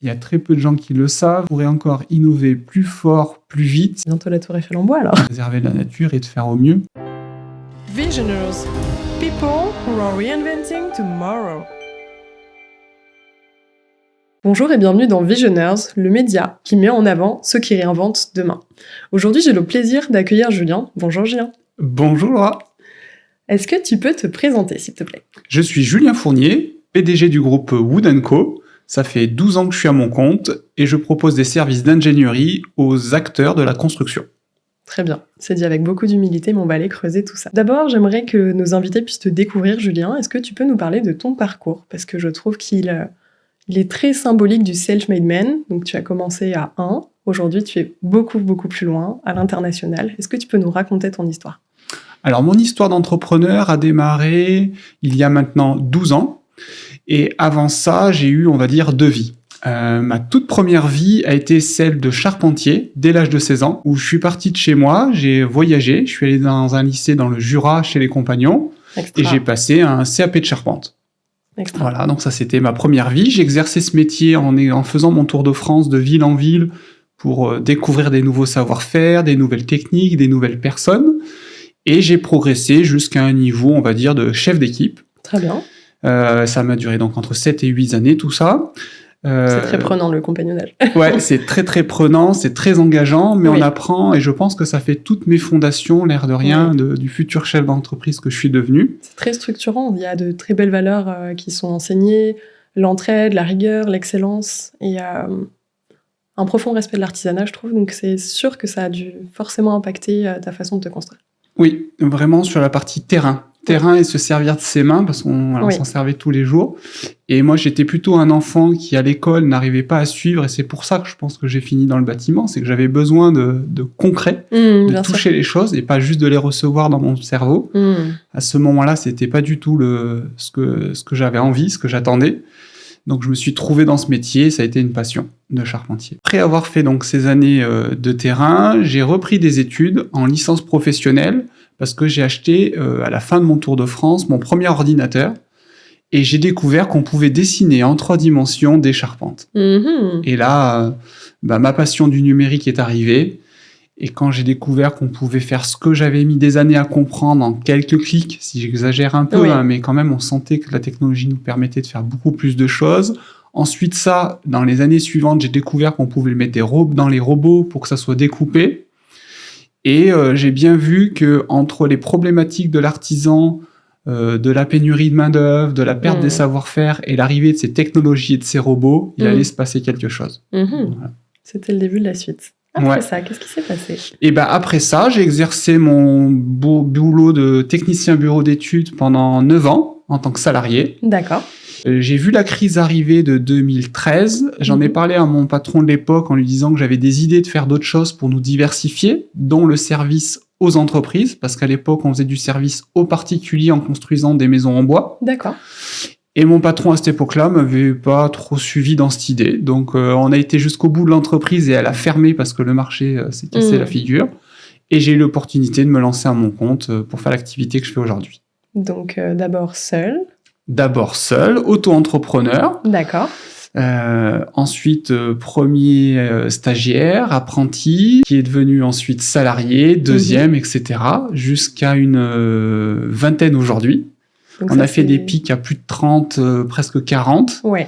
Il y a très peu de gens qui le savent. On pourrait encore innover plus fort, plus vite, Bientôt la tour Eiffel en bois alors. préserver la nature et de faire au mieux. Visionaries, people who are reinventing tomorrow. Bonjour et bienvenue dans Visionaires, le média qui met en avant ceux qui réinventent demain. Aujourd'hui, j'ai le plaisir d'accueillir Julien. Bonjour Julien. Bonjour Laura. Est-ce que tu peux te présenter, s'il te plaît ? Je suis Julien Fournier, PDG du groupe Wood & Co. Ça fait 12 ans que je suis à mon compte et je propose des services d'ingénierie aux acteurs de la construction. Très bien, c'est dit avec beaucoup d'humilité, mais on va aller creuser tout ça. D'abord, j'aimerais que nos invités puissent te découvrir, Julien. Est-ce que tu peux nous parler de ton parcours ? Parce que je trouve qu'il est très symbolique du self-made man. Donc tu as commencé à 1, aujourd'hui tu es beaucoup plus loin, à l'international. Est-ce que tu peux nous raconter ton histoire ? Alors mon histoire d'entrepreneur a démarré il y a maintenant 12 ans. Et avant ça, j'ai eu, on va dire, 2 vies. Ma toute première vie a été celle de charpentier, dès l'âge de 16 ans, où je suis parti de chez moi, j'ai voyagé, je suis allé dans un lycée dans le Jura, chez les compagnons, Extra. et j'ai passé un CAP de charpente. Extra. Voilà, donc ça c'était ma première vie. J'ai exercé ce métier en faisant mon tour de France de ville en ville pour découvrir des nouveaux savoir-faire, des nouvelles techniques, des nouvelles personnes. Et j'ai progressé jusqu'à un niveau, on va dire, de chef d'équipe. Très bien. Ça m'a duré donc entre 7 et 8 années, tout ça. C'est très prenant le compagnonnage. Ouais, c'est très prenant, c'est très engageant, mais Oui. on apprend, et je pense que ça fait toutes mes fondations, l'air de rien, du futur chef d'entreprise que je suis devenu. C'est très structurant. Il y a de très belles valeurs qui sont enseignées, l'entraide, la rigueur, l'excellence, et un profond respect de l'artisanat, je trouve. Donc c'est sûr que ça a dû forcément impacter ta façon de te construire. Oui, vraiment sur la partie terrain et se servir de ses mains, parce qu'on s'en servait tous les jours. Et moi, j'étais plutôt un enfant qui, à l'école, n'arrivait pas à suivre, et c'est pour ça que je pense que j'ai fini dans le bâtiment, c'est que j'avais besoin de concret, de toucher les choses, et pas juste de les recevoir dans mon cerveau. À ce moment-là, c'était pas du tout ce que j'avais envie, ce que j'attendais. Donc, je me suis trouvé dans ce métier, ça a été une passion de charpentier. Après avoir fait donc ces années de terrain, j'ai repris des études en licence professionnelle, parce que j'ai acheté, à la fin de mon tour de France, mon premier ordinateur, et j'ai découvert qu'on pouvait dessiner en 3 dimensions des charpentes. Et là, ma passion du numérique est arrivée, et quand j'ai découvert qu'on pouvait faire ce que j'avais mis des années à comprendre en quelques clics, si j'exagère un peu, mais quand même on sentait que la technologie nous permettait de faire beaucoup plus de choses. Ensuite ça, dans les années suivantes, j'ai découvert qu'on pouvait mettre dans les robots pour que ça soit découpé. Et j'ai bien vu que entre les problématiques de l'artisan, de la pénurie de main-d'œuvre, de la perte des savoir-faire et l'arrivée de ces technologies et de ces robots, il allait se passer quelque chose. Voilà. C'était le début de la suite. Après ça, qu'est-ce qui s'est passé ? Et après ça, j'ai exercé mon boulot de technicien bureau d'études pendant 9 ans en tant que salarié. D'accord. J'ai vu la crise arriver de 2013. J'en ai parlé à mon patron de l'époque en lui disant que j'avais des idées de faire d'autres choses pour nous diversifier, dont le service aux entreprises, parce qu'à l'époque, on faisait du service aux particuliers en construisant des maisons en bois. D'accord. Et mon patron à cette époque-là m'avait pas trop suivi dans cette idée. Donc, on a été jusqu'au bout de l'entreprise et elle a fermé parce que le marché s'est cassé la figure. Et j'ai eu l'opportunité de me lancer à mon compte pour faire l'activité que je fais aujourd'hui. Donc, d'abord seul, auto-entrepreneur. D'accord. Ensuite, premier stagiaire, apprenti, qui est devenu ensuite salarié, deuxième, etc. Jusqu'à une vingtaine aujourd'hui. Donc on a fait des pics à plus de 30, presque 40. Ouais.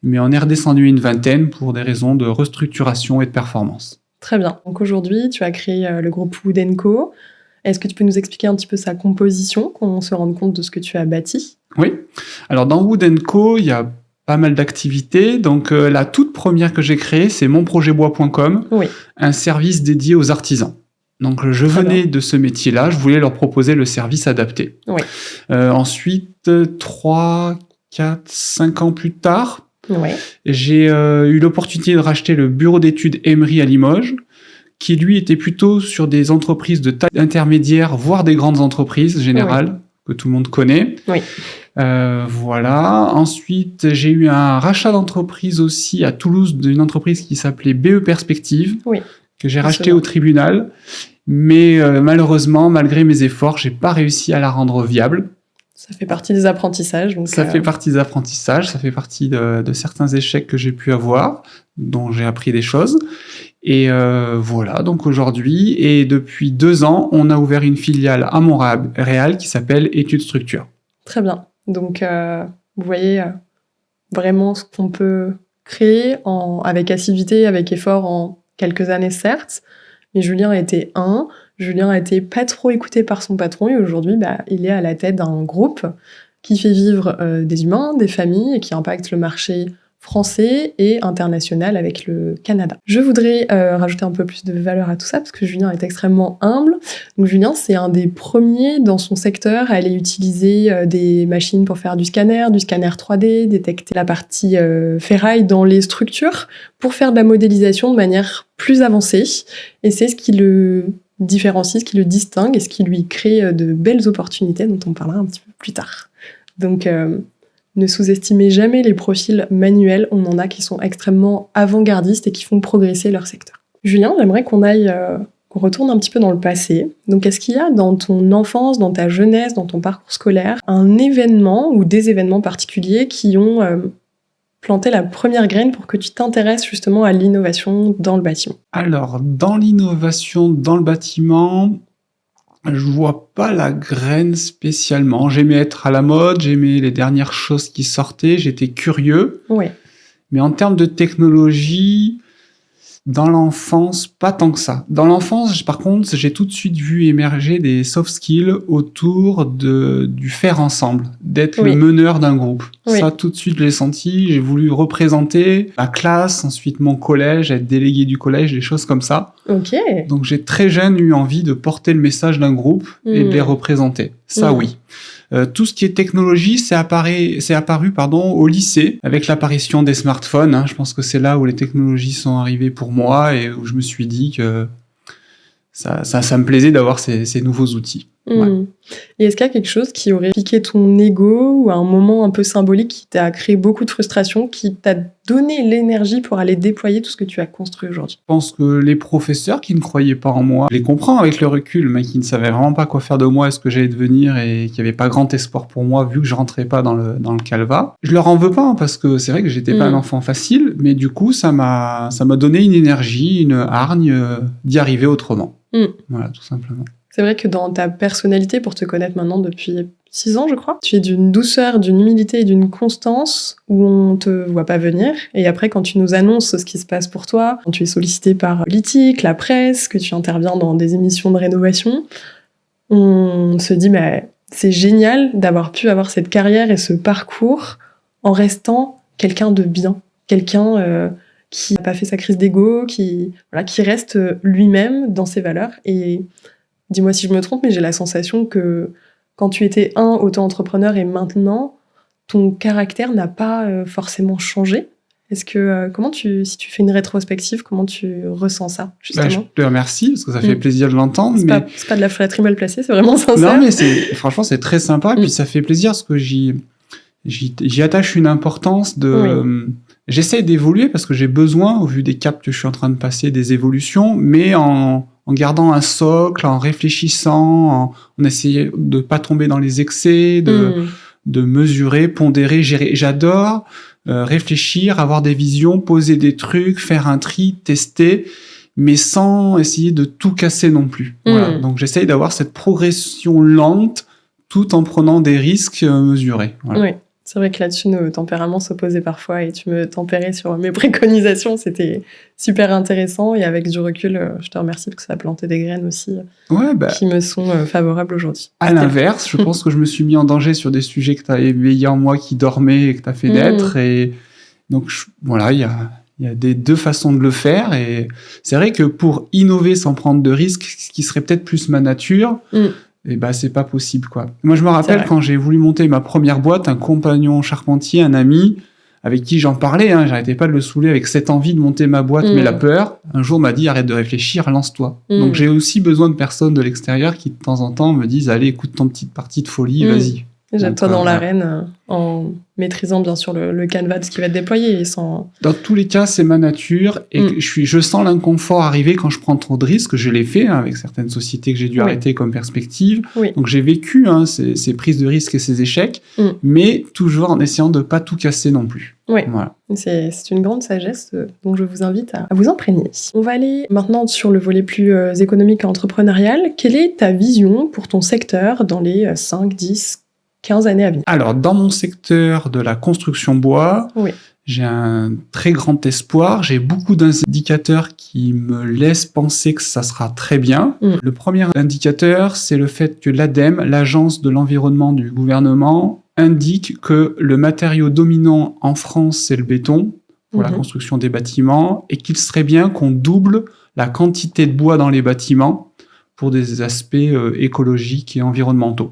Mais on est redescendu à une vingtaine pour des raisons de restructuration et de performance. Très bien. Donc aujourd'hui, tu as créé le groupe Wood & Co. Est-ce que tu peux nous expliquer un petit peu sa composition, qu'on se rende compte de ce que tu as bâti ? Oui. Alors dans Wood & Co, il y a pas mal d'activités. Donc la toute première que j'ai créée, c'est monprojetbois.com, un service dédié aux artisans. Donc je venais de ce métier-là, je voulais leur proposer le service adapté. Ensuite, 3, 4, 5 ans plus tard, j'ai eu l'opportunité de racheter le bureau d'études Emery à Limoges, qui lui était plutôt sur des entreprises de taille intermédiaire, voire des grandes entreprises générales, que tout le monde connaît. Voilà. Ensuite, j'ai eu un rachat d'entreprise aussi à Toulouse, d'une entreprise qui s'appelait BE Perspective, que j'ai racheté au tribunal. Mais malheureusement, malgré mes efforts, j'ai pas réussi à la rendre viable. Ça fait partie des apprentissages. Donc, ça fait partie des apprentissages, ça fait partie de certains échecs que j'ai pu avoir, dont j'ai appris des choses. Et voilà, donc aujourd'hui, et depuis 2 ans, on a ouvert une filiale à Montréal qui s'appelle Études Structure. Très bien. Donc, vous voyez vraiment ce qu'on peut créer avec assiduité, avec effort en quelques années, certes. Mais Julien a été pas trop écouté par son patron et aujourd'hui, il est à la tête d'un groupe qui fait vivre des humains, des familles et qui impacte le marché français et international avec le Canada. Je voudrais rajouter un peu plus de valeur à tout ça parce que Julien est extrêmement humble. Donc Julien, c'est un des premiers dans son secteur à aller utiliser des machines pour faire du scanner 3D, détecter la partie ferraille dans les structures pour faire de la modélisation de manière plus avancée. Et c'est ce qui le différencie, ce qui le distingue et ce qui lui crée de belles opportunités dont on parlera un petit peu plus tard. Donc ne sous-estimez jamais les profils manuels, on en a qui sont extrêmement avant-gardistes et qui font progresser leur secteur. Julien, j'aimerais qu'on retourne un petit peu dans le passé. Donc est-ce qu'il y a dans ton enfance, dans ta jeunesse, dans ton parcours scolaire, un événement ou des événements particuliers qui ont planté la première graine pour que tu t'intéresses justement à l'innovation dans le bâtiment? Alors, dans l'innovation dans le bâtiment, je vois pas la graine spécialement. J'aimais être à la mode, j'aimais les dernières choses qui sortaient, j'étais curieux. Oui. Mais en termes de technologie, dans l'enfance, pas tant que ça. Dans l'enfance, par contre, j'ai tout de suite vu émerger des soft skills autour du faire ensemble, d'être le meneur d'un groupe. Oui. Ça, tout de suite, je l'ai senti. J'ai voulu représenter ma classe, ensuite mon collège, être délégué du collège, des choses comme ça. Ok. Donc, j'ai très jeune eu envie de porter le message d'un groupe et de les représenter. Ça, oui. Tout ce qui est technologie, c'est apparu au lycée, avec l'apparition des smartphones. Je pense que c'est là où les technologies sont arrivées pour moi et où je me suis dit que ça me plaisait d'avoir ces nouveaux outils. Ouais. Et est-ce qu'il y a quelque chose qui aurait piqué ton ego ou un moment un peu symbolique qui t'a créé beaucoup de frustration, qui t'a donné l'énergie pour aller déployer tout ce que tu as construit aujourd'hui? Je pense que les professeurs qui ne croyaient pas en moi, je les comprends avec le recul, mais qui ne savaient vraiment pas quoi faire de moi et ce que j'allais devenir et qui n'avaient pas grand espoir pour moi vu que je rentrais pas dans le calva. Je leur en veux pas parce que c'est vrai que j'étais pas un enfant facile, mais du coup ça m'a donné une énergie, une hargne d'y arriver autrement. Voilà, tout simplement. C'est vrai que dans ta personnalité, pour te connaître maintenant depuis 6 ans, je crois, tu es d'une douceur, d'une humilité et d'une constance où on te voit pas venir. Et après, quand tu nous annonces ce qui se passe pour toi, quand tu es sollicité par politique, la presse, que tu interviens dans des émissions de rénovation, on se dit, c'est génial d'avoir pu avoir cette carrière et ce parcours en restant quelqu'un de bien, quelqu'un qui n'a pas fait sa crise d'ego, qui reste lui-même dans ses valeurs. Et dis-moi si je me trompe, mais j'ai la sensation que quand tu étais auto-entrepreneur et maintenant, ton caractère n'a pas forcément changé. Est-ce que, si tu fais une rétrospective, comment tu ressens ça, justement? Je te remercie, parce que ça fait plaisir de l'entendre. C'est pas de la flatterie mal placée, c'est vraiment sincère. Non, mais franchement, c'est très sympa, et puis ça fait plaisir, parce que j'y attache une importance de... J'essaie d'évoluer, parce que j'ai besoin, au vu des caps que je suis en train de passer, des évolutions, mais en gardant un socle, en réfléchissant, en essayant de pas tomber dans les excès, de mesurer, pondérer, gérer. J'adore réfléchir, avoir des visions, poser des trucs, faire un tri, tester, mais sans essayer de tout casser non plus. Voilà. Donc j'essaye d'avoir cette progression lente, tout en prenant des risques mesurés. Voilà. Oui. C'est vrai que là-dessus, nos tempéraments s'opposaient parfois et tu me tempérais sur mes préconisations. C'était super intéressant et avec du recul, je te remercie parce que ça a planté des graines aussi qui me sont favorables aujourd'hui. À l'inverse, je pense que je me suis mis en danger sur des sujets que tu as éveillés en moi, qui dormaient et que tu as fait naître. Et donc, voilà, il y a deux façons de le faire. Et c'est vrai que pour innover sans prendre de risques, ce qui serait peut-être plus ma nature... Et c'est pas possible, quoi. Moi, je me rappelle quand j'ai voulu monter ma première boîte, un compagnon charpentier, un ami, avec qui j'en parlais, j'arrêtais pas de le saouler avec cette envie de monter ma boîte, mais la peur, un jour m'a dit, arrête de réfléchir, lance-toi. Donc, j'ai aussi besoin de personnes de l'extérieur qui, de temps en temps, me disent, allez, écoute ton petite partie de folie, vas-y. Jette-toi dans l'arène en maîtrisant bien sûr le canevas de ce qui va être déployé. Dans tous les cas, c'est ma nature et je sens l'inconfort arriver quand je prends trop de risques. Je l'ai fait avec certaines sociétés que j'ai dû arrêter comme perspective. Donc j'ai vécu ces prises de risques et ces échecs, mais toujours en essayant de ne pas tout casser non plus. Oui, voilà. C'est une grande sagesse dont je vous invite à vous imprégner. On va aller maintenant sur le volet plus économique et entrepreneurial. Quelle est ta vision pour ton secteur dans les 5, 10, 15 années à venir? Alors, dans mon secteur de la construction bois, j'ai un très grand espoir. J'ai beaucoup d'indicateurs qui me laissent penser que ça sera très bien. Le premier indicateur, c'est le fait que l'ADEME, l'Agence de l'environnement du gouvernement, indique que le matériau dominant en France, c'est le béton pour la construction des bâtiments et qu'il serait bien qu'on double la quantité de bois dans les bâtiments pour des aspects écologiques et environnementaux,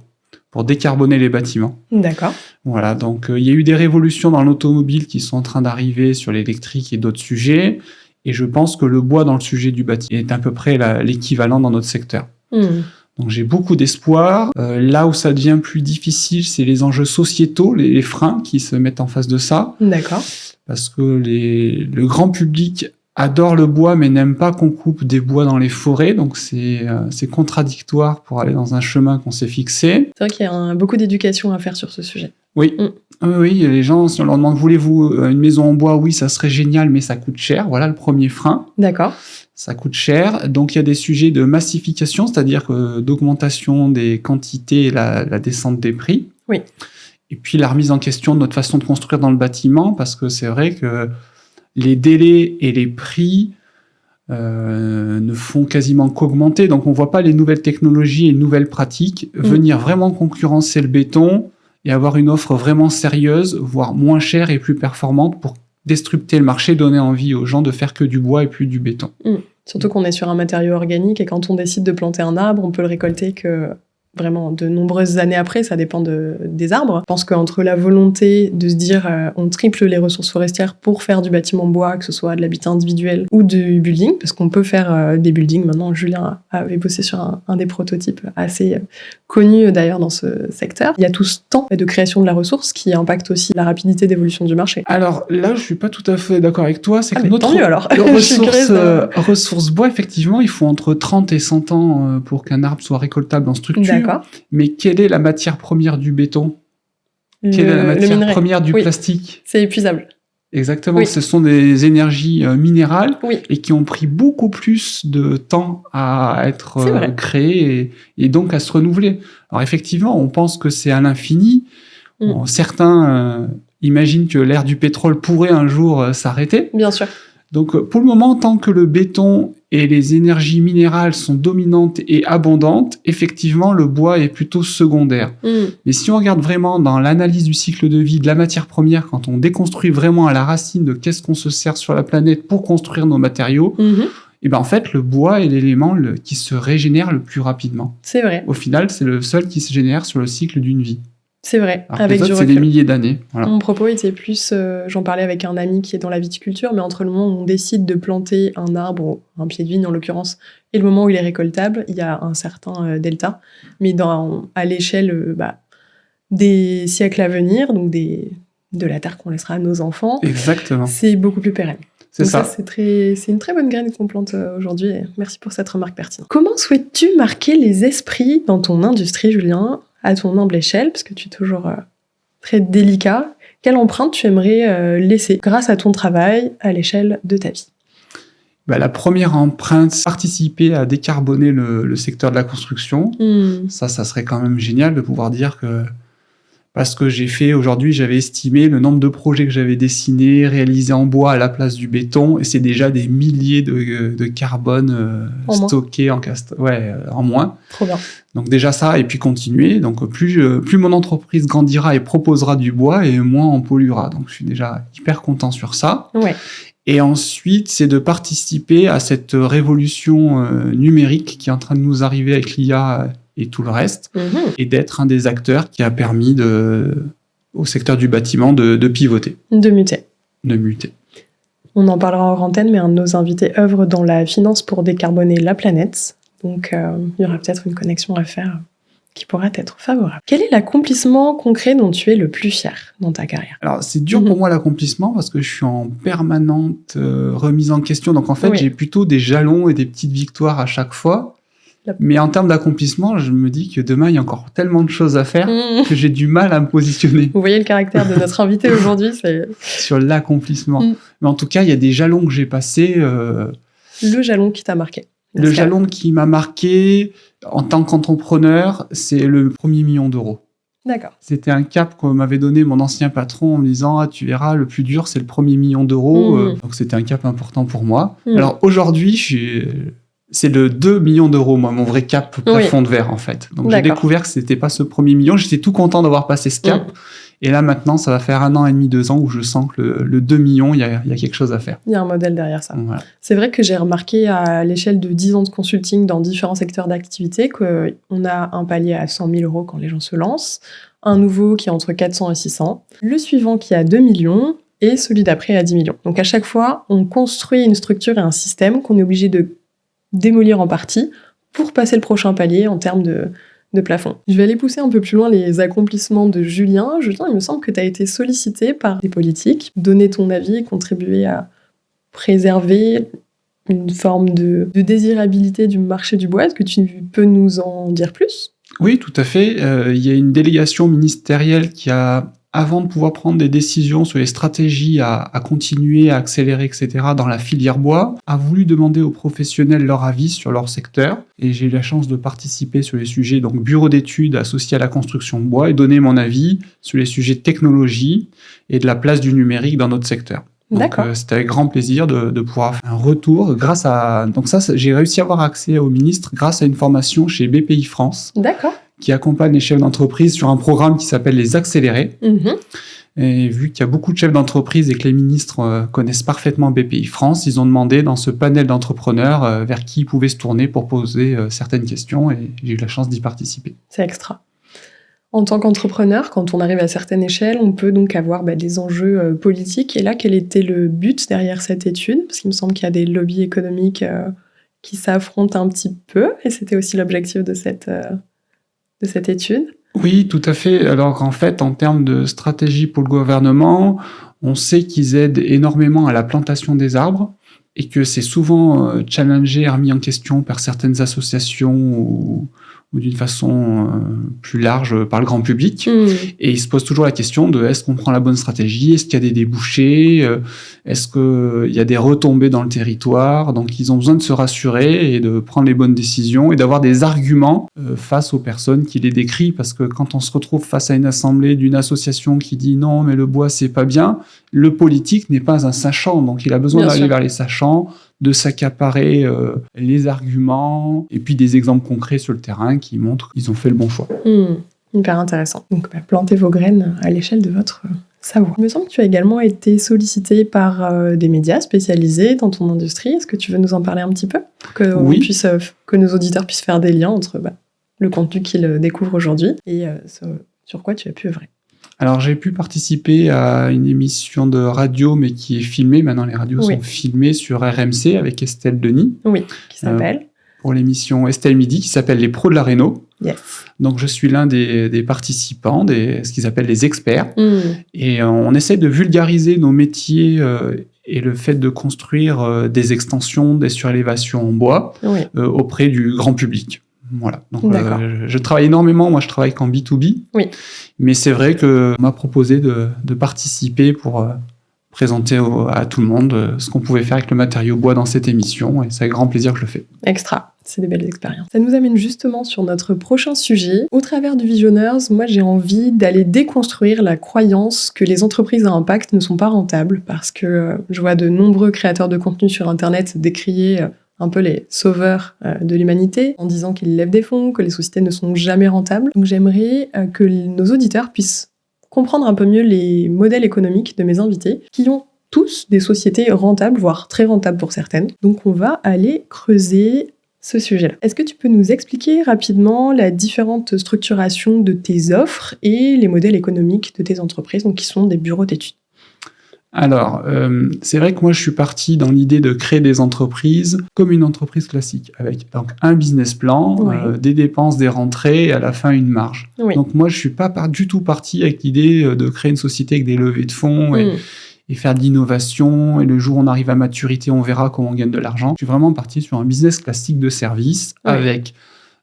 pour décarboner les bâtiments. D'accord. Voilà, donc il y a eu des révolutions dans l'automobile qui sont en train d'arriver sur l'électrique et d'autres sujets, et je pense que le bois dans le sujet du bâtiment est à peu près l'équivalent dans notre secteur. Donc j'ai beaucoup d'espoir. Là où ça devient plus difficile, c'est les enjeux sociétaux, les freins qui se mettent en face de ça. D'accord. Parce que le grand public adore le bois mais n'aime pas qu'on coupe des bois dans les forêts, donc c'est contradictoire pour aller dans un chemin qu'on s'est fixé. C'est vrai qu'il y a beaucoup d'éducation à faire sur ce sujet. Oui. Oui, les gens, si on leur demande, voulez-vous une maison en bois? Oui, ça serait génial, mais ça coûte cher. Voilà le premier frein. D'accord. Ça coûte cher. Donc, il y a des sujets de massification, c'est-à-dire d'augmentation des quantités et la descente des prix. Oui. Et puis, la remise en question de notre façon de construire dans le bâtiment, parce que c'est vrai que les délais et les prix ne font quasiment qu'augmenter. Donc, on ne voit pas les nouvelles technologies et les nouvelles pratiques venir vraiment concurrencer le béton et avoir une offre vraiment sérieuse, voire moins chère et plus performante pour disrupter le marché, donner envie aux gens de faire que du bois et plus du béton. Surtout qu'on est sur un matériau organique et quand on décide de planter un arbre, on peut le récolter que vraiment de nombreuses années après, ça dépend des arbres. Je pense qu'entre la volonté de se dire on triple les ressources forestières pour faire du bâtiment bois, que ce soit de l'habitat individuel ou du building, parce qu'on peut faire des buildings. Maintenant, Julien avait bossé sur un des prototypes assez connus d'ailleurs dans ce secteur. Il y a tout ce temps de création de la ressource qui impacte aussi la rapidité d'évolution du marché. Alors là, je suis pas tout à fait d'accord avec toi. C'est que notre ressource bois, effectivement, il faut entre 30 et 100 ans pour qu'un arbre soit récoltable en structure. D'accord. Mais quelle est la matière première du béton? Quelle est la matière première du plastique? C'est épuisable. Exactement, ce sont des énergies minérales et qui ont pris beaucoup plus de temps à être créées et donc à se renouveler. Alors effectivement, on pense que c'est à l'infini. Bon, certains imaginent que l'ère du pétrole pourrait un jour s'arrêter. Bien sûr. Donc pour le moment, tant que le béton et les énergies minérales sont dominantes et abondantes, effectivement, le bois est plutôt secondaire. Mais si on regarde vraiment dans l'analyse du cycle de vie de la matière première, quand on déconstruit vraiment à la racine de qu'est-ce qu'on se sert sur la planète pour construire nos matériaux, et ben en fait, le bois est l'élément qui se régénère le plus rapidement. C'est vrai. Au final, c'est le seul qui se génère sur le cycle d'une vie. C'est vrai. Alors avec les autres, c'est des milliers d'années. Voilà. Mon propos était plus, j'en parlais avec un ami qui est dans la viticulture, mais entre le moment où on décide de planter un arbre, un pied de vigne en l'occurrence, et le moment où il est récoltable, il y a un certain delta. Mais à l'échelle des siècles à venir, donc de la terre qu'on laissera à nos enfants, exactement, c'est beaucoup plus pérenne. C'est donc ça. C'est une très bonne graine qu'on plante aujourd'hui. Et merci pour cette remarque pertinente. Comment souhaites-tu marquer les esprits dans ton industrie, Julien, à ton humble échelle, parce que tu es toujours très délicat? Quelle empreinte tu aimerais laisser grâce à ton travail à l'échelle de ta vie? La première empreinte, participer à décarboner le secteur de la construction. Ça serait quand même génial de pouvoir dire que parce que j'ai fait aujourd'hui, j'avais estimé le nombre de projets que j'avais dessinés, réalisés en bois à la place du béton, et c'est déjà des milliers de carbone stockés en moins. Trop bien. Donc déjà ça, et puis continuer. Donc plus mon entreprise grandira et proposera du bois, et moins on polluera. Donc je suis déjà hyper content sur ça. Ouais. Et ensuite, c'est de participer à cette révolution numérique qui est en train de nous arriver avec l'IA et tout le reste, et d'être un des acteurs qui a permis au secteur du bâtiment de pivoter. De muter. On en parlera en antenne, mais un de nos invités œuvre dans la finance pour décarboner la planète. Donc, il y aura peut-être une connexion à faire qui pourra être favorable. Quel est l'accomplissement concret dont tu es le plus fier dans ta carrière ? Alors, c'est dur pour moi l'accomplissement parce que je suis en permanente remise en question. Donc, en fait, j'ai plutôt des jalons et des petites victoires à chaque fois. Mais en termes d'accomplissement, je me dis que demain, il y a encore tellement de choses à faire que j'ai du mal à me positionner. Vous voyez le caractère de notre invité aujourd'hui, c'est... Sur l'accomplissement. Mais en tout cas, il y a des jalons que j'ai passés. Le jalon qui t'a marqué. Le jalon qui m'a marqué en tant qu'entrepreneur, c'est le 1er million d'euros. D'accord. C'était un cap que m'avait donné mon ancien patron en me disant « Ah, tu verras, le plus dur, c'est le 1er million d'euros. Donc, c'était un cap important pour moi. Alors, aujourd'hui, c'est le 2 millions d'euros, moi, mon vrai cap plafond de verre, en fait. Donc, j'ai découvert que c'était pas ce 1er million. J'étais tout content d'avoir passé ce cap. Et là, maintenant, ça va faire 1 an et demi, 2 ans où je sens que le 2 millions, il y a quelque chose à faire. Il y a un modèle derrière ça. Voilà. C'est vrai que j'ai remarqué à l'échelle de 10 ans de consulting dans différents secteurs d'activité qu'on a un palier à 100 000 euros quand les gens se lancent, un nouveau qui est entre 400 et 600, le suivant qui est à 2 millions et celui d'après à 10 millions. Donc à chaque fois, on construit une structure et un système qu'on est obligé de démolir en partie pour passer le prochain palier en termes de plafond. Je vais aller pousser un peu plus loin les accomplissements de Julien. Julien, il me semble que tu as été sollicité par des politiques, donner ton avis et contribuer à préserver une forme de désirabilité du marché du bois. Est-ce que tu peux nous en dire plus ? Oui, tout à fait. Il y a une délégation ministérielle qui a, avant de pouvoir prendre des décisions sur les stratégies à continuer, à accélérer, etc., dans la filière bois, a voulu demander aux professionnels leur avis sur leur secteur. Et j'ai eu la chance de participer sur les sujets, donc bureau d'études associés à la construction de bois, et donner mon avis sur les sujets de technologie et de la place du numérique dans notre secteur. Donc, c'était avec grand plaisir de pouvoir faire un retour grâce à... Donc ça, j'ai réussi à avoir accès au ministre grâce à une formation chez BPI France. D'accord. Qui accompagne les chefs d'entreprise sur un programme qui s'appelle les accélérés. Et vu qu'il y a beaucoup de chefs d'entreprise et que les ministres connaissent parfaitement BPI France, ils ont demandé dans ce panel d'entrepreneurs vers qui ils pouvaient se tourner pour poser certaines questions, et j'ai eu la chance d'y participer. C'est extra. En tant qu'entrepreneur, quand on arrive à certaines échelles, on peut donc avoir des enjeux politiques. Et là, quel était le but derrière cette étude ? Parce qu'il me semble qu'il y a des lobbies économiques qui s'affrontent un petit peu, et c'était aussi l'objectif de cette étude. Oui, tout à fait. Alors en fait, en termes de stratégie pour le gouvernement, on sait qu'ils aident énormément à la plantation des arbres et que c'est souvent challengé, remis en question par certaines associations ou d'une façon plus large par le grand public. Et ils se posent toujours la question de est-ce qu'on prend la bonne stratégie ? Est-ce qu'il y a des débouchés ? Est-ce qu'il y a des retombées dans le territoire ? Donc ils ont besoin de se rassurer et de prendre les bonnes décisions et d'avoir des arguments face aux personnes qui les décrivent. Parce que quand on se retrouve face à une assemblée d'une association qui dit non, mais le bois c'est pas bien, le politique n'est pas un sachant. Donc il a besoin d'aller vers les sachants, de s'accaparer les arguments et puis des exemples concrets sur le terrain qui montrent qu'ils ont fait le bon choix. Hyper intéressant. Donc, plantez vos graines à l'échelle de votre savoir. Il me semble que tu as également été sollicité par des médias spécialisés dans ton industrie. Est-ce que tu veux nous en parler un petit peu pour que nos auditeurs puissent faire des liens entre le contenu qu'ils découvrent aujourd'hui et sur quoi tu as pu œuvrer ? Alors, j'ai pu participer à une émission de radio, mais qui est filmée. Maintenant, les radios sont filmées sur RMC avec Estelle Denis. Oui, qui s'appelle pour l'émission Estelle Midi, qui s'appelle Les Pros de la Réno. Yes. Donc, je suis l'un des participants, ce qu'ils appellent les experts. Et on essaie de vulgariser nos métiers et le fait de construire des extensions, des surélévations en bois auprès du grand public. Voilà. Donc, je travaille énormément. Moi, je travaille qu'en B2B. Oui. Mais c'est vrai qu'on m'a proposé de participer pour présenter à tout le monde ce qu'on pouvait faire avec le matériau bois dans cette émission. Et c'est avec grand plaisir que je le fais. Extra. C'est des belles expériences. Ça nous amène justement sur notre prochain sujet. Au travers du Visioneurs, moi, j'ai envie d'aller déconstruire la croyance que les entreprises à impact ne sont pas rentables, parce que je vois de nombreux créateurs de contenu sur Internet décrier un peu les sauveurs de l'humanité, en disant qu'ils lèvent des fonds, que les sociétés ne sont jamais rentables. Donc j'aimerais que nos auditeurs puissent comprendre un peu mieux les modèles économiques de mes invités, qui ont tous des sociétés rentables, voire très rentables pour certaines. Donc on va aller creuser ce sujet-là. Est-ce que tu peux nous expliquer rapidement la différente structuration de tes offres et les modèles économiques de tes entreprises, donc qui sont des bureaux d'études ? Alors, c'est vrai que moi, je suis parti dans l'idée de créer des entreprises comme une entreprise classique, avec donc un business plan, des dépenses, des rentrées, et à la fin, une marge. Oui. Donc moi, je suis pas du tout parti avec l'idée de créer une société avec des levées de fonds et faire de l'innovation, et le jour où on arrive à maturité, on verra comment on gagne de l'argent. Je suis vraiment parti sur un business classique de service, avec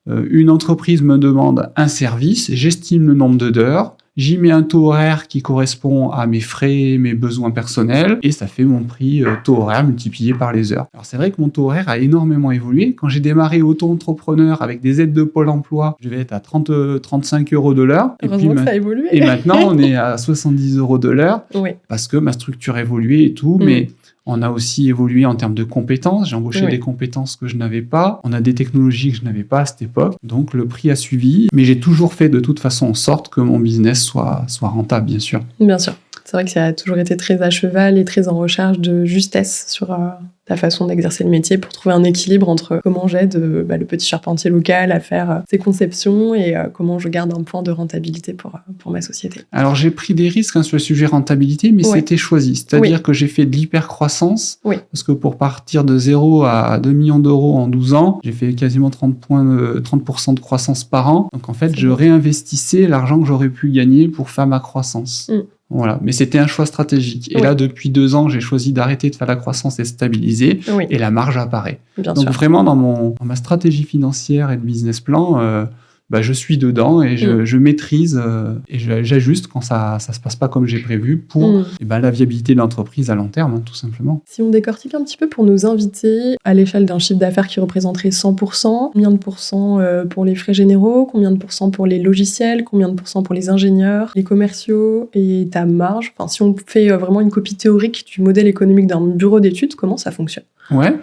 une entreprise me demande un service, j'estime le nombre d'heures, j'y mets un taux horaire qui correspond à mes frais, mes besoins personnels, et ça fait mon prix taux horaire multiplié par les heures. Alors c'est vrai que mon taux horaire a énormément évolué. Quand j'ai démarré auto-entrepreneur avec des aides de Pôle emploi, je vais être à 35 € de l'heure. Heureusement que ça a évolué. Et maintenant, on est à 70 € de l'heure, parce que ma structure a évolué et tout, mais on a aussi évolué en termes de compétences. J'ai embauché des compétences que je n'avais pas. On a des technologies que je n'avais pas à cette époque. Donc, le prix a suivi. Mais j'ai toujours fait de toute façon en sorte que mon business soit rentable, bien sûr. Bien sûr. C'est vrai que ça a toujours été très à cheval et très en recherche de justesse sur ta façon d'exercer le métier pour trouver un équilibre entre comment j'aide le petit charpentier local à faire ses conceptions et comment je garde un point de rentabilité pour ma société. Alors, j'ai pris des risques sur le sujet rentabilité, mais c'était choisi. C'est-à-dire que j'ai fait de l'hypercroissance, parce que pour partir de 0 à 2 millions d'euros en 12 ans, j'ai fait quasiment 30% de croissance par an. Donc, en fait, je réinvestissais l'argent que j'aurais pu gagner pour faire ma croissance. Voilà, mais c'était un choix stratégique. Et là, depuis 2 ans, j'ai choisi d'arrêter de faire la croissance et de stabiliser, et la marge apparaît. Donc vraiment, dans ma stratégie financière et de business plan, je suis dedans et je maîtrise et j'ajuste quand ça se passe pas comme j'ai prévu pour la viabilité de l'entreprise à long terme, tout simplement. Si on décortique un petit peu pour nos invités, à l'échelle d'un chiffre d'affaires qui représenterait 100%, combien de pourcents pour les frais généraux, combien de pourcents pour les logiciels, combien de pourcents pour les ingénieurs, les commerciaux et ta marge? Enfin, si on fait vraiment une copie théorique du modèle économique d'un bureau d'études, comment ça fonctionne? Ouais,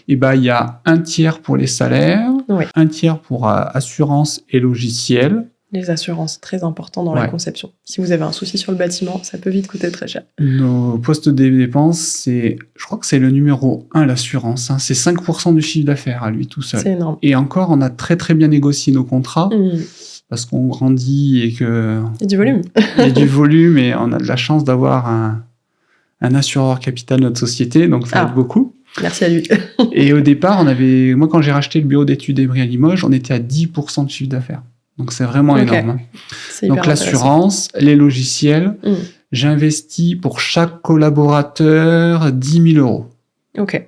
et il y a un tiers pour les salaires, un tiers pour assurance et logiciel. Les assurances, très important dans la conception. Si vous avez un souci sur le bâtiment, ça peut vite coûter très cher. Nos postes de dépenses, je crois que c'est le numéro 1, l'assurance. C'est 5% du chiffre d'affaires à lui tout seul. C'est énorme. Et encore, on a très très bien négocié nos contrats. Parce qu'on grandit et que... Il y a du volume. Il y a du volume et on a de la chance d'avoir un assureur capital de notre société, donc ça aide beaucoup. Merci à lui. Et au départ, moi quand j'ai racheté le bureau d'études Evry à Limoges, on était à 10% de chiffre d'affaires. Donc c'est vraiment énorme. Donc l'assurance, les logiciels, j'investis pour chaque collaborateur 10 000 €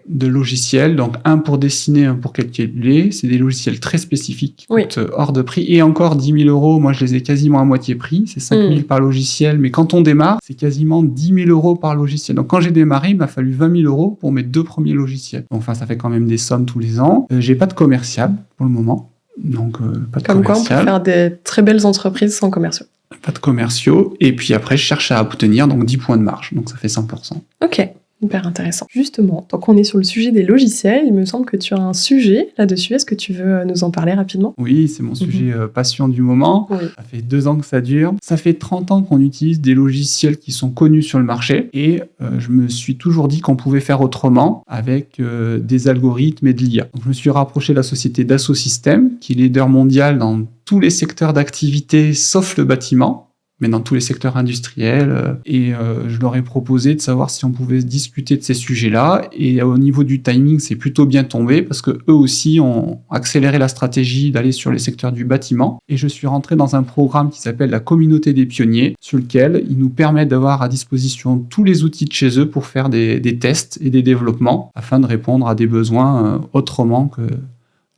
de logiciels. Donc un pour dessiner, un pour calculer. C'est des logiciels très spécifiques qui coûtent hors de prix. Et encore 10 000 €, moi je les ai quasiment à moitié prix. C'est 5 000 par logiciel. Mais quand on démarre, c'est quasiment 10 000 € par logiciel. Donc quand j'ai démarré, il m'a fallu 20 000 € pour mes 2 premiers logiciels. Donc, ça fait quand même des sommes tous les ans. J'ai pas de commercial pour le moment. Donc pas de commercial. Comme quoi on peut faire des très belles entreprises sans commerciaux. Pas de commerciaux. Et puis après, je cherche à obtenir 10 points de marge. Donc ça fait 100%. Ok. Hyper intéressant. Justement, tant qu'on est sur le sujet des logiciels, il me semble que tu as un sujet là-dessus. Est-ce que tu veux nous en parler rapidement? Oui, c'est mon sujet passion du moment. Ça fait 2 ans que ça dure. Ça fait 30 ans qu'on utilise des logiciels qui sont connus sur le marché. Et je me suis toujours dit qu'on pouvait faire autrement avec des algorithmes et de l'IA. Donc, je me suis rapproché de la société Dassault Systèmes, qui est leader mondial dans tous les secteurs d'activité, sauf le bâtiment, mais dans tous les secteurs industriels. Et je leur ai proposé de savoir si on pouvait discuter de ces sujets-là. Et au niveau du timing, c'est plutôt bien tombé parce que eux aussi ont accéléré la stratégie d'aller sur les secteurs du bâtiment. Et je suis rentré dans un programme qui s'appelle la Communauté des Pionniers, sur lequel ils nous permettent d'avoir à disposition tous les outils de chez eux pour faire des tests et des développements afin de répondre à des besoins autrement que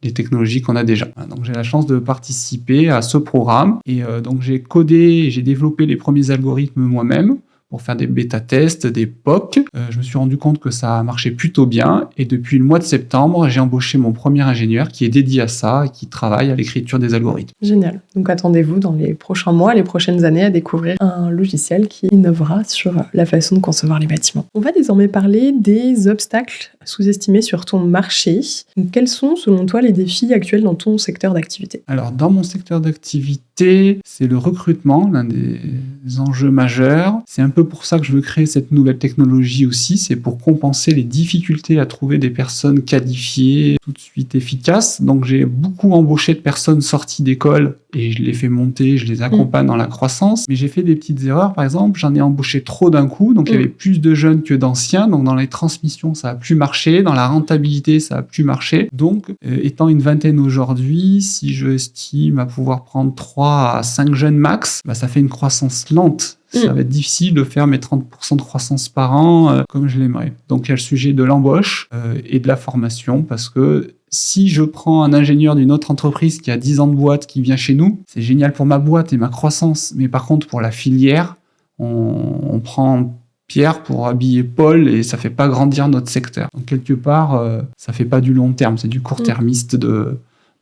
les technologies qu'on a déjà. Donc j'ai la chance de participer à ce programme et donc j'ai codé et j'ai développé les premiers algorithmes moi-même pour faire des bêta-tests, des POC. Je me suis rendu compte que ça marchait plutôt bien et depuis le mois de septembre, j'ai embauché mon premier ingénieur qui est dédié à ça et qui travaille à l'écriture des algorithmes. Génial. Donc attendez-vous dans les prochains mois, les prochaines années à découvrir un logiciel qui innovera sur la façon de concevoir les bâtiments. On va désormais parler des obstacles sous-estimés sur ton marché. Donc, quels sont selon toi les défis actuels dans ton secteur d'activité? Alors dans mon secteur d'activité, qualité, c'est le recrutement, l'un des enjeux majeurs. C'est un peu pour ça que je veux créer cette nouvelle technologie aussi, c'est pour compenser les difficultés à trouver des personnes qualifiées, tout de suite efficaces. Donc j'ai beaucoup embauché de personnes sorties d'école et je les fais monter, je les accompagne dans la croissance. Mais j'ai fait des petites erreurs, par exemple, j'en ai embauché trop d'un coup, donc il y avait plus de jeunes que d'anciens, donc dans les transmissions ça a plus marché, dans la rentabilité ça a plus marché. Donc étant une vingtaine aujourd'hui, si je estime à pouvoir prendre 3 à 5 jeunes max, ça fait une croissance lente. Ça va être difficile de faire mes 30% de croissance par an comme je l'aimerais. Donc il y a le sujet de l'embauche et de la formation, parce que si je prends un ingénieur d'une autre entreprise qui a 10 ans de boîte qui vient chez nous, c'est génial pour ma boîte et ma croissance. Mais par contre, pour la filière, on prend Pierre pour habiller Paul et ça fait pas grandir notre secteur. Donc quelque part, ça fait pas du long terme, c'est du court-termiste de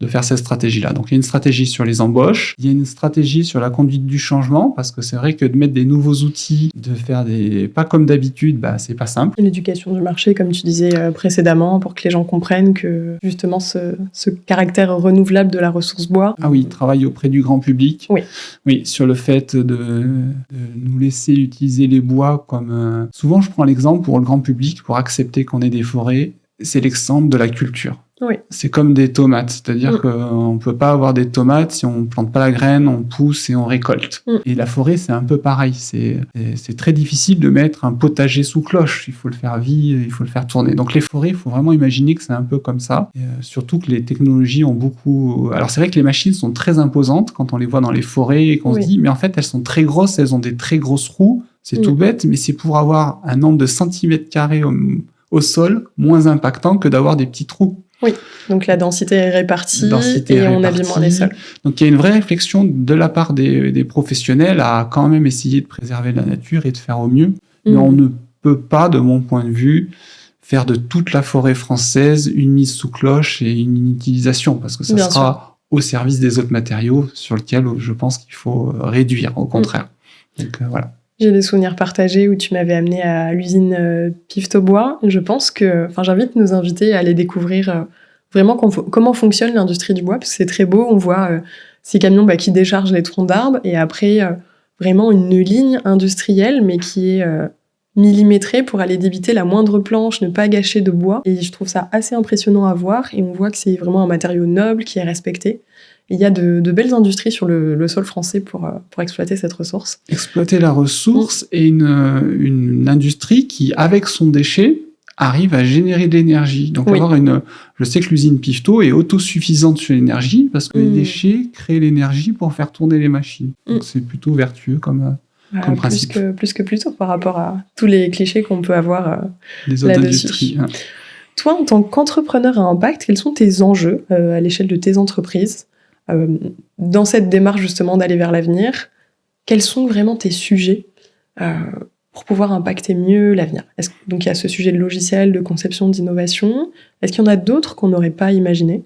faire cette stratégie-là. Donc, il y a une stratégie sur les embauches, il y a une stratégie sur la conduite du changement, parce que c'est vrai que de mettre des nouveaux outils, de faire des pas comme d'habitude, c'est pas simple. L'éducation du marché, comme tu disais précédemment, pour que les gens comprennent que justement ce caractère renouvelable de la ressource bois. Ah oui, travailler auprès du grand public. Oui, sur le fait de nous laisser utiliser les bois comme... Souvent, je prends l'exemple pour le grand public, pour accepter qu'on ait des forêts, c'est l'exemple de la culture. Oui. C'est comme des tomates, c'est-à-dire qu'on ne peut pas avoir des tomates si on ne plante pas la graine, on pousse et on récolte. Et la forêt, c'est un peu pareil. C'est très difficile de mettre un potager sous cloche. Il faut le faire vivre, il faut le faire tourner. Donc les forêts, il faut vraiment imaginer que c'est un peu comme ça. Et, surtout que les technologies ont beaucoup... Alors c'est vrai que les machines sont très imposantes quand on les voit dans les forêts et qu'on se dit, mais en fait, elles sont très grosses, elles ont des très grosses roues. C'est tout bête, mais c'est pour avoir un nombre de centimètres carrés au sol moins impactant que d'avoir des petits trous. Oui, donc la densité est répartie et on abîme moins les sols. Donc il y a une vraie réflexion de la part des professionnels à quand même essayer de préserver la nature et de faire au mieux. Mais on ne peut pas, de mon point de vue, faire de toute la forêt française une mise sous cloche et une utilisation, parce que ça sera au service des autres matériaux sur lesquels je pense qu'il faut réduire, au contraire. Donc voilà. J'ai des souvenirs partagés où tu m'avais amené à l'usine Piftobois. Je pense que, j'invite nos invités à aller découvrir vraiment comment fonctionne l'industrie du bois, parce que c'est très beau. On voit ces camions qui déchargent les troncs d'arbres et après vraiment une ligne industrielle, mais qui est millimétrée pour aller débiter la moindre planche, ne pas gâcher de bois. Et je trouve ça assez impressionnant à voir et on voit que c'est vraiment un matériau noble qui est respecté. Il y a de belles industries sur le sol français pour exploiter cette ressource. Exploiter la ressource et une industrie qui, avec son déchet, arrive à générer de l'énergie. Donc, je sais que l'usine Pifto est autosuffisante sur l'énergie parce que les déchets créent l'énergie pour faire tourner les machines. Donc, c'est plutôt vertueux comme principe. Plus que plutôt par rapport à tous les clichés qu'on peut avoir les autres là-dessus. Industries. Toi, en tant qu'entrepreneur à impact, quels sont tes enjeux à l'échelle de tes entreprises dans cette démarche justement d'aller vers l'avenir? Quels sont vraiment tes sujets pour pouvoir impacter mieux l'avenir? Donc il y a ce sujet de logiciel, de conception, d'innovation. Est-ce qu'il y en a d'autres qu'on n'aurait pas imaginé?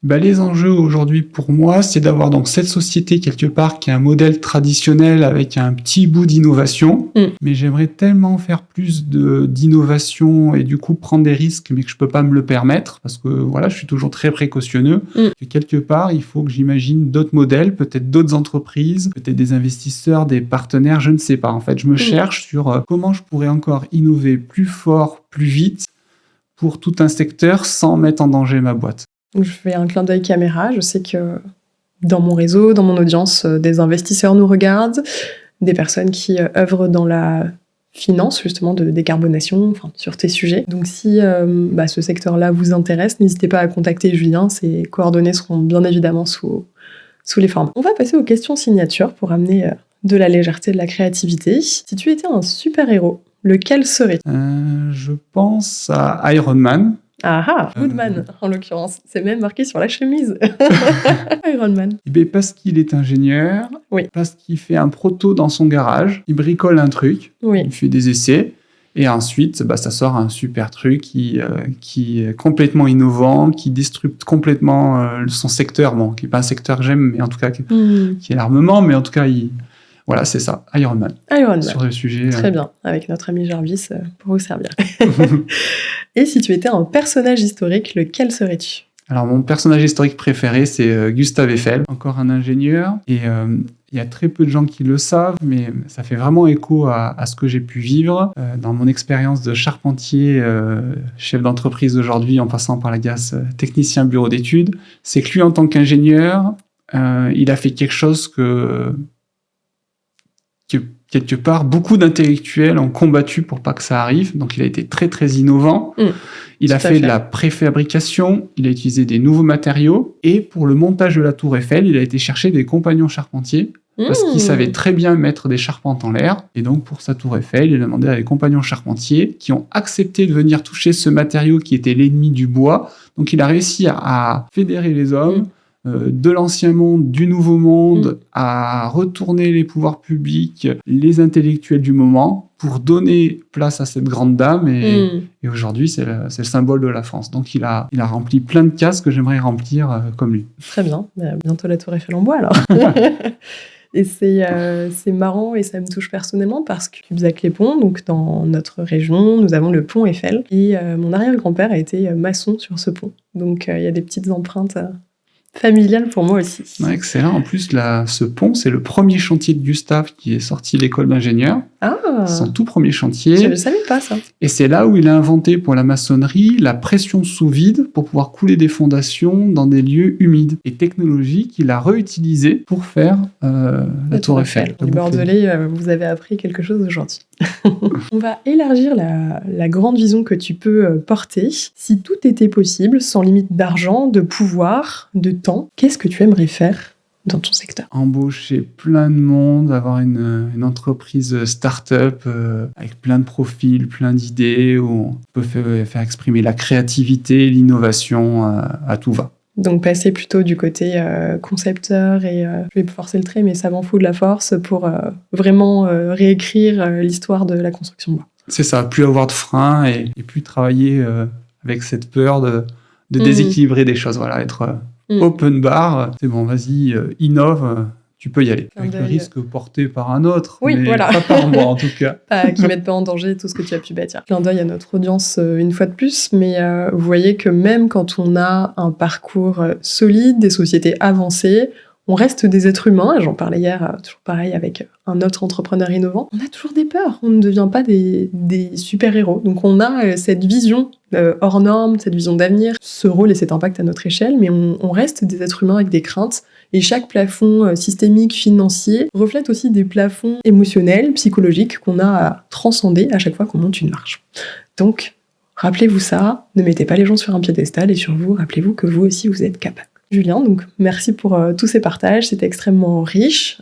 Les enjeux aujourd'hui pour moi, c'est d'avoir donc cette société quelque part qui est un modèle traditionnel avec un petit bout d'innovation, mais j'aimerais tellement faire plus d'innovation et du coup prendre des risques, mais que je peux pas me le permettre parce que je suis toujours très précautionneux. Que quelque part, il faut que j'imagine d'autres modèles, peut-être d'autres entreprises, peut-être des investisseurs, des partenaires, je ne sais pas. En fait, je me cherche sur comment je pourrais encore innover plus fort, plus vite pour tout un secteur sans mettre en danger ma boîte. Je fais un clin d'œil caméra. Je sais que dans mon réseau, dans mon audience, des investisseurs nous regardent, des personnes qui œuvrent dans la finance, justement, de décarbonation, sur tes sujets. Donc si ce secteur-là vous intéresse, n'hésitez pas à contacter Julien. Ses coordonnées seront bien évidemment sous les formes. On va passer aux questions signatures pour amener de la légèreté, de la créativité. Si tu étais un super-héros, lequel serais-tu ? Je pense à Iron Man. Woodman, en l'occurrence. C'est même marqué sur la chemise. Iron Man. Parce qu'il est ingénieur, parce qu'il fait un proto dans son garage, il bricole un truc, il fait des essais, et ensuite, ça sort un super truc qui est complètement innovant, qui disrupte complètement son secteur, qui n'est pas un secteur que j'aime, mais en tout cas, qui est l'armement, mais en tout cas, voilà, c'est ça, Iron Man. Sur le sujet. Très bien, avec notre ami Jarvis pour vous servir. Et si tu étais un personnage historique, lequel serais-tu ? Alors, mon personnage historique préféré, c'est Gustave Eiffel, encore un ingénieur. Et il y a très peu de gens qui le savent, mais ça fait vraiment écho à ce que j'ai pu vivre dans mon expérience de charpentier, chef d'entreprise aujourd'hui, en passant par la case technicien bureau d'études. C'est que lui, en tant qu'ingénieur, il a fait quelque chose que quelque part, beaucoup d'intellectuels ont combattu pour pas que ça arrive. Donc, il a été très, très innovant. Il a fait de la préfabrication, il a utilisé des nouveaux matériaux. Et pour le montage de la tour Eiffel, il a été chercher des compagnons charpentiers parce qu'il savait très bien mettre des charpentes en l'air. Et donc, pour sa tour Eiffel, il a demandé à des compagnons charpentiers qui ont accepté de venir toucher ce matériau qui était l'ennemi du bois. Donc, il a réussi à fédérer les hommes de l'ancien monde, du nouveau monde, à retourner les pouvoirs publics, les intellectuels du moment, pour donner place à cette grande dame. Et aujourd'hui, c'est le symbole de la France. Donc, il a rempli plein de cases que j'aimerais remplir comme lui. Très bien. Bientôt la tour Eiffel en bois, alors. Et c'est marrant et ça me touche personnellement parce que Cubzac-les-Ponts, donc dans notre région, nous avons le pont Eiffel. Et mon arrière-grand-père a été maçon sur ce pont. Donc, il y a des petites empreintes familiale pour moi aussi. Ouais, excellent. En plus, ce pont, c'est le premier chantier de Gustave qui est sorti de l'école d'ingénieur. Ah, son tout premier chantier. Je ne savais pas ça. Et c'est là où il a inventé pour la maçonnerie la pression sous vide pour pouvoir couler des fondations dans des lieux humides. Et technologie qu'il a réutilisée pour faire la tour Eiffel. Les Bordelais, vous avez appris quelque chose aujourd'hui. On va élargir la grande vision que tu peux porter. Si tout était possible, sans limite d'argent, de pouvoir, de temps, qu'est-ce que tu aimerais faire dans ton secteur? Embaucher plein de monde, avoir une entreprise start-up avec plein de profils, plein d'idées, où on peut faire exprimer la créativité, l'innovation à tout va. Donc passer plutôt du côté concepteur et, je vais forcer le trait, mais savant fou de la force pour vraiment réécrire l'histoire de la construction de bois. C'est ça, plus avoir de frein et plus travailler avec cette peur de déséquilibrer des choses. Voilà, être open bar, c'est bon, vas-y, innove, tu peux y aller. Avec le risque porté par un autre, oui, mais voilà. pas par moi en tout cas. Qui ne mettent pas en danger tout ce que tu as pu bâtir. Clin d'œil à notre audience une fois de plus, mais vous voyez que même quand on a un parcours solide, des sociétés avancées, on reste des êtres humains, et j'en parlais hier, toujours pareil avec un autre entrepreneur innovant, on a toujours des peurs, on ne devient pas des super-héros. Donc on a cette vision hors norme, cette vision d'avenir, ce rôle et cet impact à notre échelle, mais on reste des êtres humains avec des craintes, et chaque plafond systémique, financier, reflète aussi des plafonds émotionnels, psychologiques, qu'on a à transcender à chaque fois qu'on monte une marche. Donc, rappelez-vous ça, ne mettez pas les gens sur un piédestal, et sur vous, rappelez-vous que vous aussi, vous êtes capable. Julien, donc merci pour tous ces partages, c'était extrêmement riche,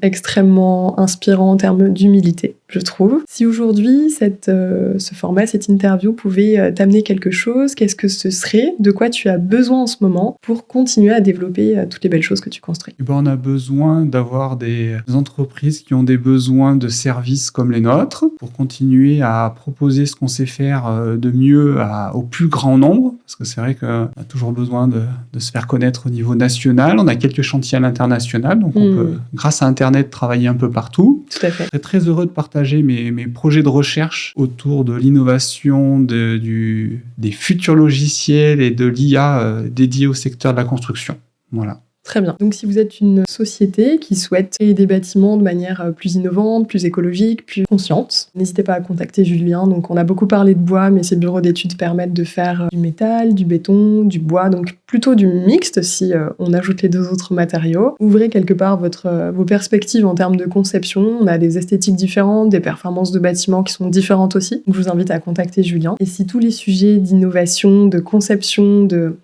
extrêmement inspirant en termes d'humilité, je trouve. Si aujourd'hui, ce format, cette interview pouvait t'amener quelque chose, qu'est-ce que ce serait? De quoi tu as besoin en ce moment pour continuer à développer toutes les belles choses que tu construis? On a besoin d'avoir des entreprises qui ont des besoins de services comme les nôtres pour continuer à proposer ce qu'on sait faire de mieux au plus grand nombre, parce que c'est vrai qu'on a toujours besoin de se faire connaître au niveau national. On a quelques chantiers à l'international, donc on peut, grâce à Internet, travailler un peu partout. Tout à fait. Je serais très heureux de partager mes projets de recherche autour de l'innovation, des futurs logiciels et de l'IA dédiés au secteur de la construction. Voilà. Très bien. Donc si vous êtes une société qui souhaite créer des bâtiments de manière plus innovante, plus écologique, plus consciente, n'hésitez pas à contacter Julien. Donc on a beaucoup parlé de bois, mais ces bureaux d'études permettent de faire du métal, du béton, du bois, donc plutôt du mixte si on ajoute les deux autres matériaux. Ouvrez quelque part vos perspectives en termes de conception. On a des esthétiques différentes, des performances de bâtiments qui sont différentes aussi. Donc je vous invite à contacter Julien. Et si tous les sujets d'innovation, de conception, de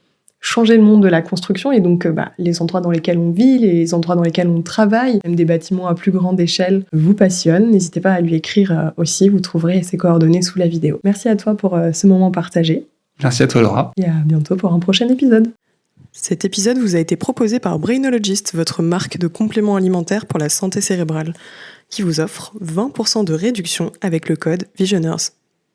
changer le monde de la construction et donc les endroits dans lesquels on vit, les endroits dans lesquels on travaille, même des bâtiments à plus grande échelle vous passionnent, n'hésitez pas à lui écrire aussi, vous trouverez ses coordonnées sous la vidéo. Merci à toi pour ce moment partagé. Merci à toi Laura. Et à bientôt pour un prochain épisode. Cet épisode vous a été proposé par Brainologist, votre marque de compléments alimentaires pour la santé cérébrale, qui vous offre 20% de réduction avec le code Visionaires.